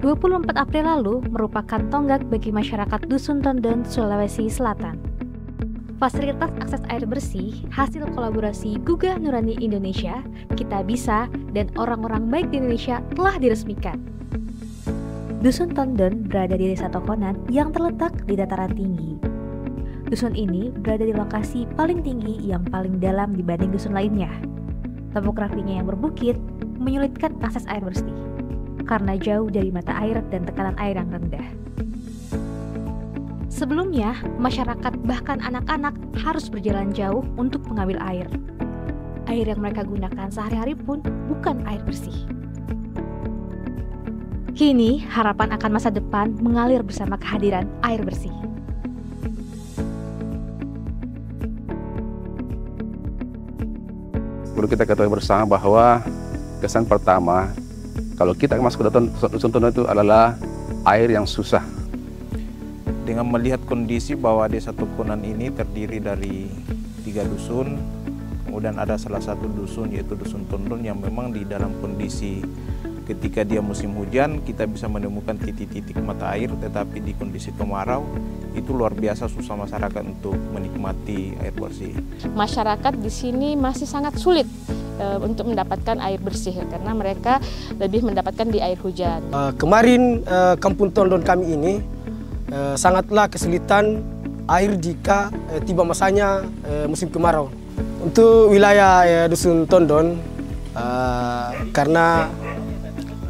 24 April lalu merupakan tonggak bagi masyarakat Dusun Tondon, Sulawesi Selatan. Fasilitas akses air bersih hasil kolaborasi Gugah Nurani Indonesia, Kita Bisa, dan orang-orang baik di Indonesia telah diresmikan. Dusun Tondon berada di Desa Tokonan yang terletak di dataran tinggi. Dusun ini berada di lokasi paling tinggi yang paling dalam dibanding dusun lainnya. Topografinya yang berbukit menyulitkan akses air bersih karena jauh dari mata air dan tekanan air yang rendah. Sebelumnya, masyarakat bahkan anak-anak harus berjalan jauh untuk mengambil air. Air yang mereka gunakan sehari-hari pun bukan air bersih. Kini, harapan akan masa depan mengalir bersama kehadiran air bersih. Perlu kita ketahui bersama bahwa kesan pertama, kalau kita masuk ke Dusun Tondon itu adalah air yang susah. Dengan melihat kondisi bahwa Desa Tokonan ini terdiri dari 3 dusun, kemudian ada salah satu dusun yaitu Dusun Tondon yang memang di dalam kondisi ketika dia musim hujan kita bisa menemukan titik-titik mata air, tetapi di kondisi kemarau itu luar biasa susah masyarakat untuk menikmati air bersih. Masyarakat di sini masih sangat sulit untuk mendapatkan air bersih karena mereka lebih mendapatkan di air hujan. Kemarin Kampung Tondon kami ini sangatlah kesulitan air jika tiba masanya musim kemarau. Untuk wilayah Dusun Tondon karena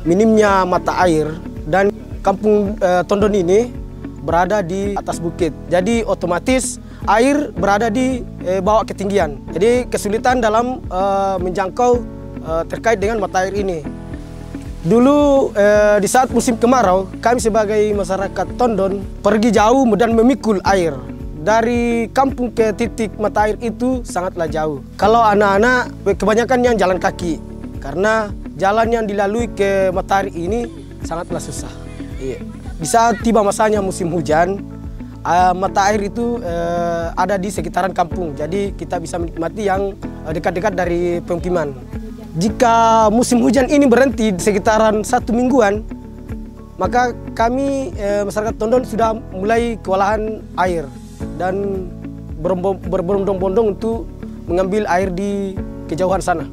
minimnya mata air dan Kampung Tondon ini berada di atas bukit, jadi otomatis air berada di bawah ketinggian. Jadi kesulitan dalam menjangkau terkait dengan mata air ini. Dulu di saat musim kemarau, kami sebagai masyarakat Tondon pergi jauh dan memikul air. Dari kampung ke titik mata air itu sangatlah jauh. Kalau anak-anak kebanyakan yang jalan kaki, karena jalan yang dilalui ke mata air ini sangatlah susah. Di saat tiba masanya musim hujan, mata air itu ada di sekitaran kampung, jadi kita bisa menikmati yang dekat-dekat dari pemukiman. Jika musim hujan ini berhenti di sekitaran 1 mingguan, maka kami masyarakat Tondon sudah mulai kewalahan air dan berbondong-bondong untuk mengambil air di kejauhan sana.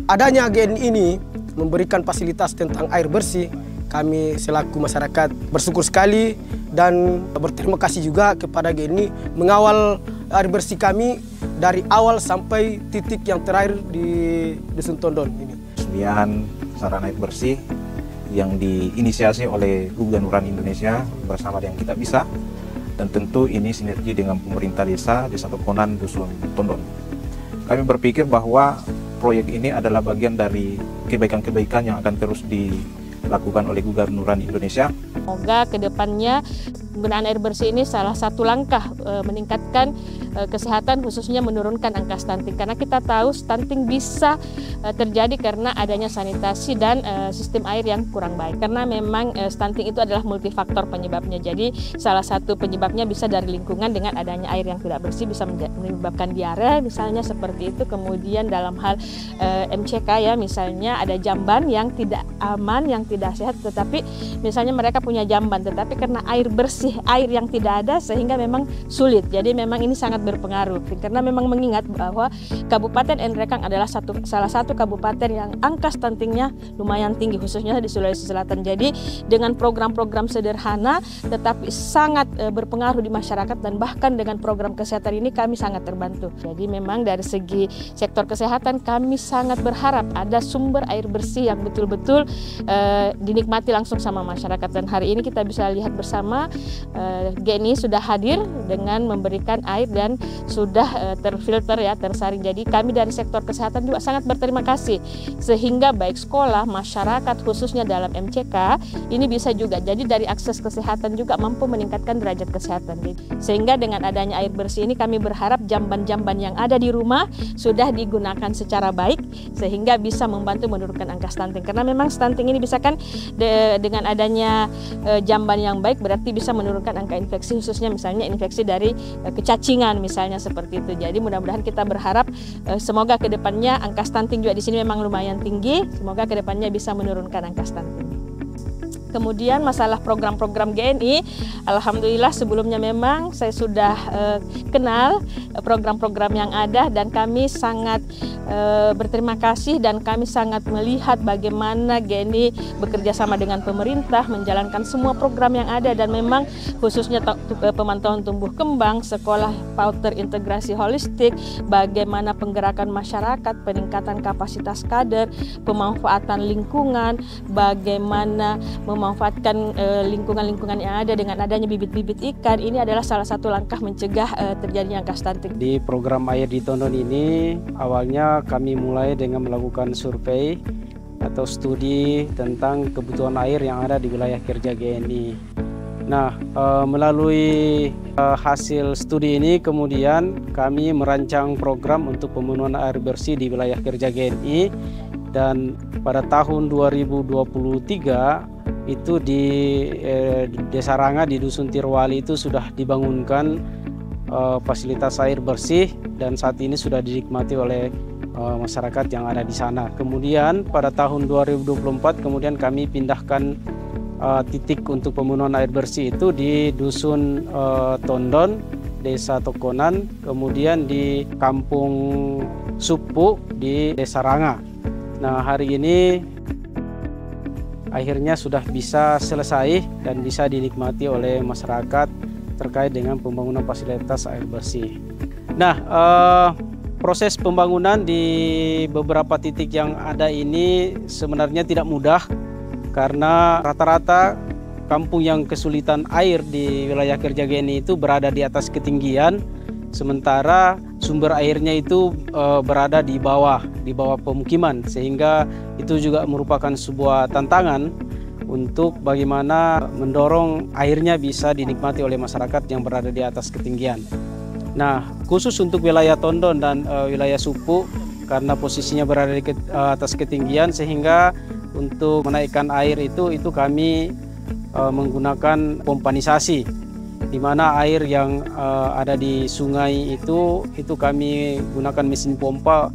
Adanya GNI ini memberikan fasilitas tentang air bersih. Kami selaku masyarakat bersyukur sekali dan berterima kasih juga kepada GNI mengawal air bersih kami dari awal sampai titik yang terakhir di Dusun Tondon ini. Persediaan sarana air bersih yang diinisiasi oleh Gugah Nurani Indonesia bersama dengan Kita Bisa, dan tentu ini sinergi dengan pemerintah Desa Tokonan Dusun Tondon. Kami berpikir bahwa proyek ini adalah bagian dari kebaikan-kebaikan yang akan terus dilakukan oleh Gugah Nurani Indonesia. Semoga kedepannya penggunaan air bersih ini salah satu langkah meningkatkan kesehatan, khususnya menurunkan angka stunting. Karena kita tahu stunting bisa terjadi karena adanya sanitasi dan sistem air yang kurang baik. Karena memang stunting itu adalah multifaktor penyebabnya. Jadi salah satu penyebabnya bisa dari lingkungan dengan adanya air yang tidak bersih bisa menyebabkan diare misalnya seperti itu. Kemudian dalam hal MCK ya misalnya ada jamban yang tidak aman, yang tidak sehat, tetapi misalnya mereka punya jamban tetapi karena air bersih, air yang tidak ada sehingga memang sulit. Jadi memang ini sangat berpengaruh karena memang mengingat bahwa Kabupaten Nrekang adalah salah satu kabupaten yang angka stuntingnya lumayan tinggi khususnya di Sulawesi Selatan. Jadi dengan program-program sederhana tetapi sangat berpengaruh di masyarakat dan bahkan dengan program kesehatan ini kami sangat terbantu. Jadi memang dari segi sektor kesehatan kami sangat berharap ada sumber air bersih yang betul-betul dinikmati langsung sama masyarakat. Dan hari ini kita bisa lihat bersama GNI sudah hadir dengan memberikan air dan sudah terfilter ya, tersaring. Jadi kami dari sektor kesehatan juga sangat berterima kasih sehingga baik sekolah, masyarakat khususnya dalam MCK ini bisa juga jadi dari akses kesehatan juga mampu meningkatkan derajat kesehatan. Sehingga dengan adanya air bersih ini kami berharap jamban-jamban yang ada di rumah sudah digunakan secara baik sehingga bisa membantu menurunkan angka stunting. Karena memang stunting ini bisa kan dengan adanya jamban yang baik berarti bisa menurunkan angka infeksi khususnya misalnya infeksi dari kecacingan misalnya seperti itu. Jadi mudah-mudahan kita berharap semoga kedepannya angka stunting juga di sini memang lumayan tinggi. Semoga kedepannya bisa menurunkan angka stunting. Kemudian masalah program-program GNI, alhamdulillah sebelumnya memang saya sudah kenal program-program yang ada dan kami sangat berterima kasih dan kami sangat melihat bagaimana GNI bekerja sama dengan pemerintah menjalankan semua program yang ada dan memang khususnya pemantauan tumbuh kembang, sekolah PAUD terintegrasi holistik, bagaimana penggerakan masyarakat, peningkatan kapasitas kader, pemanfaatan lingkungan, bagaimana memanfaatkan lingkungan-lingkungan yang ada dengan adanya bibit-bibit ikan. Ini adalah salah satu langkah mencegah terjadinya angka stunting. Di program Air di Tondon ini awalnya kami mulai dengan melakukan survei atau studi tentang kebutuhan air yang ada di wilayah kerja GNI. Nah, melalui hasil studi ini kemudian kami merancang program untuk pemenuhan air bersih di wilayah kerja GNI, dan pada tahun 2023 itu di Desa Ranga di Dusun Tirwali itu sudah dibangunkan fasilitas air bersih dan saat ini sudah dinikmati oleh masyarakat yang ada di sana. Kemudian pada tahun 2024 kemudian kami pindahkan titik untuk pemenuhan air bersih itu di Dusun Tondon, Desa Tokonan, kemudian di Kampung Supu di Desa Ranga. Nah, hari ini akhirnya sudah bisa selesai dan bisa dinikmati oleh masyarakat terkait dengan pembangunan fasilitas air bersih. Nah, proses pembangunan di beberapa titik yang ada ini sebenarnya tidak mudah karena rata-rata kampung yang kesulitan air di wilayah kerja GNI itu berada di atas ketinggian, sementara sumber airnya itu berada di bawah pemukiman, sehingga itu juga merupakan sebuah tantangan untuk bagaimana mendorong airnya bisa dinikmati oleh masyarakat yang berada di atas ketinggian. Nah, khusus untuk wilayah Tondon dan wilayah Supu karena posisinya berada di atas ketinggian, sehingga untuk menaikkan air itu kami menggunakan pompanisasi, di mana air yang ada di sungai itu kami gunakan mesin pompa,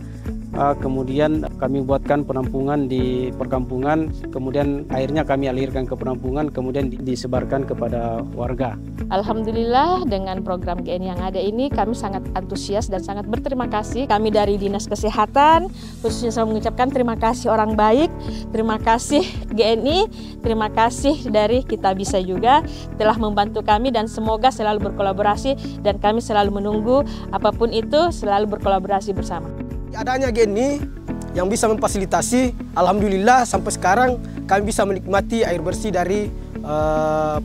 kemudian kami buatkan penampungan di perkampungan, kemudian airnya kami alirkan ke penampungan, kemudian disebarkan kepada warga. Alhamdulillah dengan program GNI yang ada ini kami sangat antusias dan sangat berterima kasih. Kami dari Dinas Kesehatan khususnya saya mengucapkan terima kasih orang baik, terima kasih GNI, terima kasih dari Kita Bisa juga telah membantu kami dan semoga selalu berkolaborasi dan kami selalu menunggu apapun itu selalu berkolaborasi bersama. Adanya GNI yang bisa memfasilitasi, alhamdulillah sampai sekarang kami bisa menikmati air bersih dari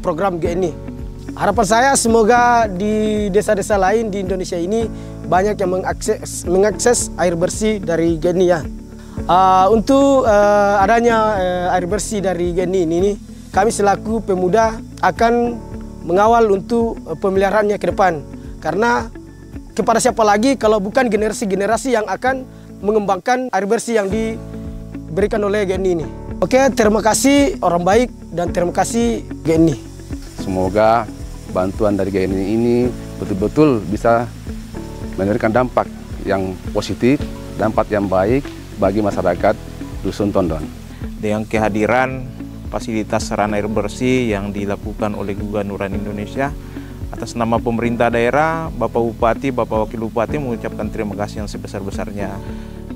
program GNI. Harapan saya semoga di desa-desa lain di Indonesia ini banyak yang mengakses air bersih dari GNI ya. Untuk adanya air bersih dari GNI ini, kami selaku pemuda akan mengawal untuk pemeliharaannya ke depan. Karena kepada siapa lagi kalau bukan generasi-generasi yang akan mengembangkan air bersih yang diberikan oleh GNI ini. Oke, terima kasih orang baik dan terima kasih GNI. Semoga bantuan dari GNI ini betul-betul bisa memberikan dampak yang positif, dampak yang baik bagi masyarakat Dusun Tondon. Dengan kehadiran fasilitas sarana air bersih yang dilakukan oleh Guga Nurani Indonesia, atas nama pemerintah daerah, Bapak Bupati, Bapak Wakil Bupati mengucapkan terima kasih yang sebesar-besarnya.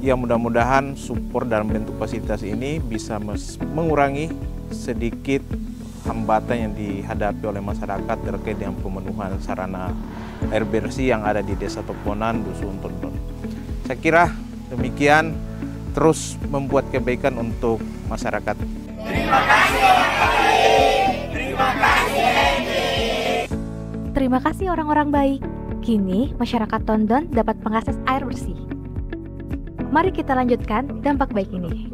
Ya, mudah-mudahan support dalam bentuk fasilitas ini bisa mengurangi sedikit hambatan yang dihadapi oleh masyarakat terkait dengan pemenuhan sarana air bersih yang ada di Desa Tokonan, Dusun Tondon. Saya kira demikian, terus membuat kebaikan untuk masyarakat. Terima kasih orang baik. Terima kasih. Terima kasih orang-orang baik. Kini masyarakat Tondon dapat mengakses air bersih. Mari kita lanjutkan dampak baik ini.